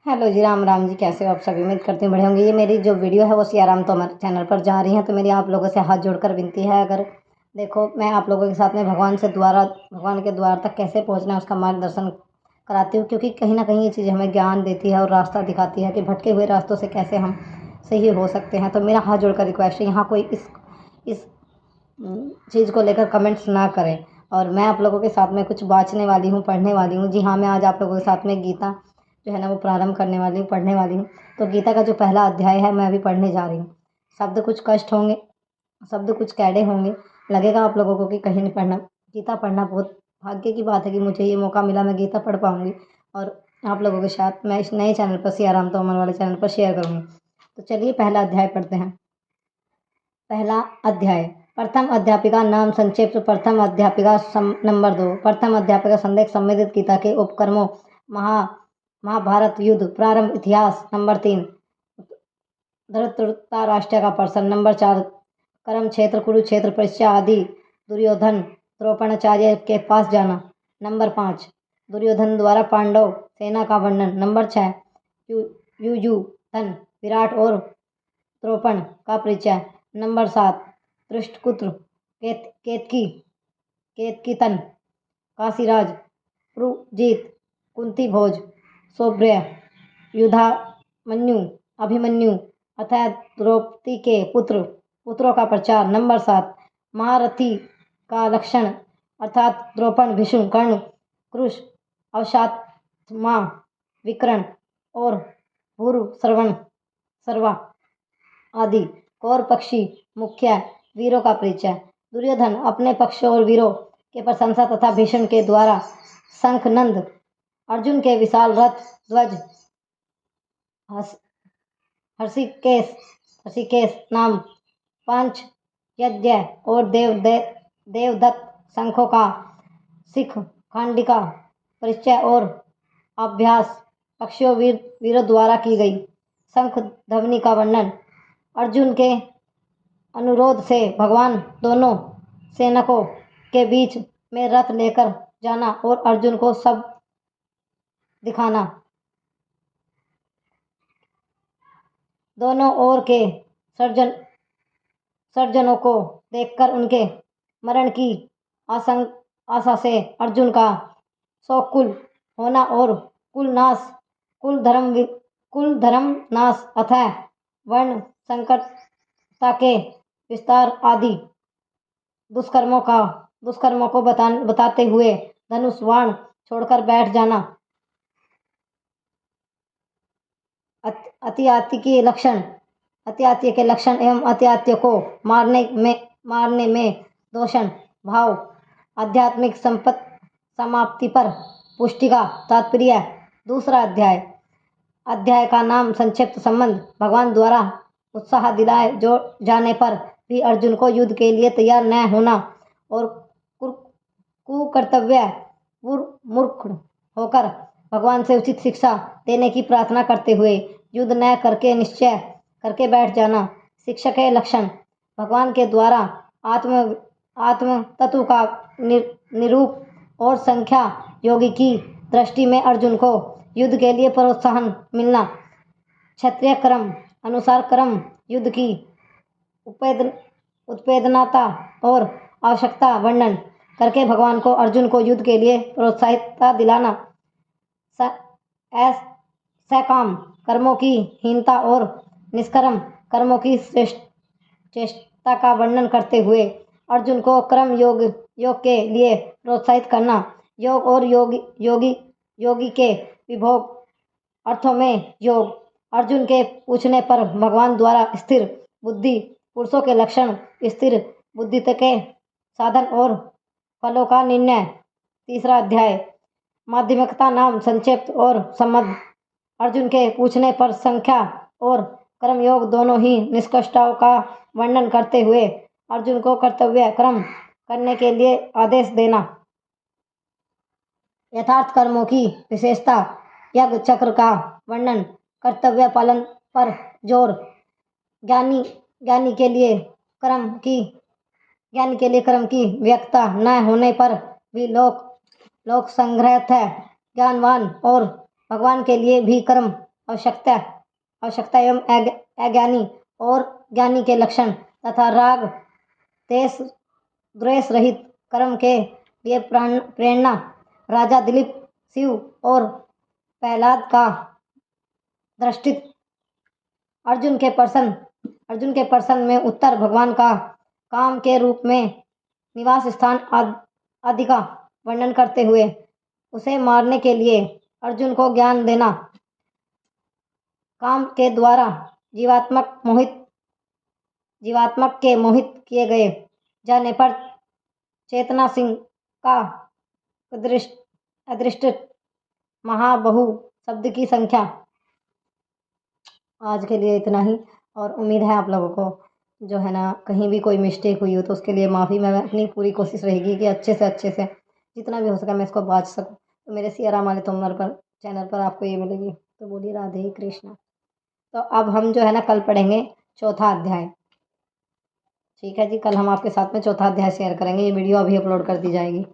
Hello जी, राम राम जी। कैसे हो आप सभी? उम्मीद करती हूँ बढ़िया होंगे। ये मेरी जो वीडियो है वो सियाराम तोमर चैनल पर जा रही है, तो मेरी आप लोगों से हाथ जोड़कर विनती है, अगर देखो मैं आप लोगों के साथ में भगवान के द्वार तक कैसे पहुँचना है उसका मार्गदर्शन कराती हूँ, क्योंकि कहीं ना कहीं ये चीज़ हमें ज्ञान देती है और रास्ता दिखाती है कि भटके हुए रास्तों से कैसे हम सही हो सकते हैं। तो मेरा हाथ जोड़कर रिक्वेस्ट है, यहाँ कोई इस चीज़ को लेकर कमेंट्स ना करें। और मैं आप लोगों के साथ में कुछ बाँचने वाली हूँ, पढ़ने वाली हूँ। जी हाँ, मैं आज आप लोगों के साथ में गीता जो है ना वो प्रारंभ करने वाली हूँ, पढ़ने वाली हूँ। तो गीता का जो पहला अध्याय है मैं अभी पढ़ने जा रही हूँ। शब्द कुछ कष्ट होंगे, शब्द कुछ कैडे होंगे, लगेगा आप लोगों को कि कहीं नहीं पढ़ना। गीता पढ़ना बहुत भाग्य की बात है कि मुझे ये मौका मिला, मैं गीता पढ़ पाऊँगी और आप लोगों के साथ मैं इस नए चैनल पर, सियाराम तोमर वाले चैनल पर शेयर करूँगी। तो चलिए पहला अध्याय पढ़ते हैं। पहला अध्याय। प्रथम अध्यापिका नाम संक्षेप। प्रथम अध्यापिका नंबर 2। प्रथम अध्यापिका संदेश संबंधित गीता के उपक्रमों। महाभारत युद्ध प्रारंभ। इतिहास नंबर 3। धृतराष्ट्र का प्रश्न नंबर 4। कर्म क्षेत्र कुरुक्षेत्र परिचय आदि। दुर्योधन द्रोणाचार्य के पास जाना नंबर 5। दुर्योधन द्वारा पांडव सेना का वर्णन नंबर 6। युयुधन विराट और द्रौपद का परिचय नंबर 7। धृष्टपुत्र केतकीतन काशीराज पुरुजीत कुंती भोज सौभ्य युधामन्यु अभिमन्यु अतः द्रौपदी के पुत्रों का प्रचार नंबर 7। महारथी का लक्षण अर्थात द्रौपद भीष्म कर्ण कृष अवसात्मा विकर्ण और भूर सर्वा आदि। कौर पक्षी मुख्य वीरों का परिचय। दुर्योधन अपने पक्ष और वीरों के प्रशंसा तथा भीष्म के द्वारा शंखनंद अर्जुन के विशाल रथ ध्वज हर्षिकेश नाम पांच यज्ञ और देवदत्त शंखों का सिख खांडिका परिचय और अभ्यास पक्षियों वीरों द्वारा की गई शंख ध्वनि का वर्णन। अर्जुन के अनुरोध से भगवान दोनों सैनिकों के बीच में रथ लेकर जाना और अर्जुन को सब दिखाना। दोनों ओर के सर्जनों को देखकर उनके मरण की आशा से अर्जुन का सकुल होना और कुल धर्म नाश अथवा वर्ण संकटता के विस्तार आदि दुष्कर्मों को बताते हुए धनुष बाण छोड़कर बैठ जाना। अत्यात्य के लक्षण एवं अत्यात्य को मारने में दोषण भाव आध्यात्मिक समाप्ति पर पुष्टि का तात्पर्य। दूसरा अध्याय का नाम संक्षिप्त संबंध। भगवान द्वारा उत्साह दिलाए जाने पर भी अर्जुन को युद्ध के लिए तैयार न होना और कुकर्तव्य मूर्ख होकर भगवान से उचित शिक्षा देने की प्रार्थना करते हुए युद्ध न करके निश्चय करके बैठ जाना। शिक्षा के लक्षण भगवान के द्वारा आत्म तत्व का निरूप और संख्या योगी की दृष्टि में अर्जुन को युद्ध के लिए प्रोत्साहन मिलना। क्षत्रिय क्रम अनुसार कर्म युद्ध की उत्पेदनता और आवश्यकता वर्णन करके भगवान को अर्जुन को युद्ध के लिए प्रोत्साहित दिलाना। सकाम कर्मों की हीनता और निष्कर्म कर्मों की श्रेष्ठता का वर्णन करते हुए अर्जुन को कर्म योग के लिए प्रोत्साहित करना। योग और योगी के विभोग अर्थों में योग। अर्जुन के पूछने पर भगवान द्वारा स्थिर बुद्धि पुरुषों के लक्षण स्थिर बुद्धि के साधन और फलों का निर्णय। तीसरा अध्याय माध्यमिकता नाम संक्षिप्त और संबंध। अर्जुन के पूछने पर संख्या और कर्मयोग दोनों ही निष्कर्षताओं का वर्णन करते हुए अर्जुन को कर्तव्य कर्म करने के लिए आदेश देना। यथार्थ कर्मों की विशेषता यज्ञ चक्र का वर्णन कर्तव्य पालन पर जोर। ज्ञानी के लिए कर्म की व्यक्तता न होने पर भी लोक संग्रह है। ज्ञानवान और भगवान के लिए भी कर्म आवश्यकता आवश्यकता एवं अज्ञानी और ज्ञानी के लक्षण तथा राग देश द्वेष रहित कर्म के लिए प्रेरणा राजा दिलीप शिव और प्रहलाद का दृष्टित्व अर्जुन के प्रश्न में उत्तर भगवान का काम के रूप में निवास स्थान आदि का वर्णन करते हुए उसे मारने के लिए अर्जुन को ज्ञान देना काम के द्वारा जीवात्मक के मोहित किए गए जाने पर चेतना सिंह का अदृष्ट महाबहु शब्द की संख्या। आज के लिए इतना ही और उम्मीद है आप लोगों को जो है ना कहीं भी कोई मिस्टेक हुई हो तो उसके लिए माफ़ी। मैं अपनी पूरी कोशिश रहेगी कि अच्छे से जितना भी हो सका मैं इसको बाँच सकूं। तो मेरे सिया राम वाले तोमर पर चैनल पर आपको ये मिलेगी। तो बोलिए राधे कृष्णा। तो अब हम जो है ना कल पढ़ेंगे चौथा अध्याय। ठीक है जी, कल हम आपके साथ में चौथा अध्याय शेयर करेंगे। ये वीडियो अभी अपलोड कर दी जाएगी।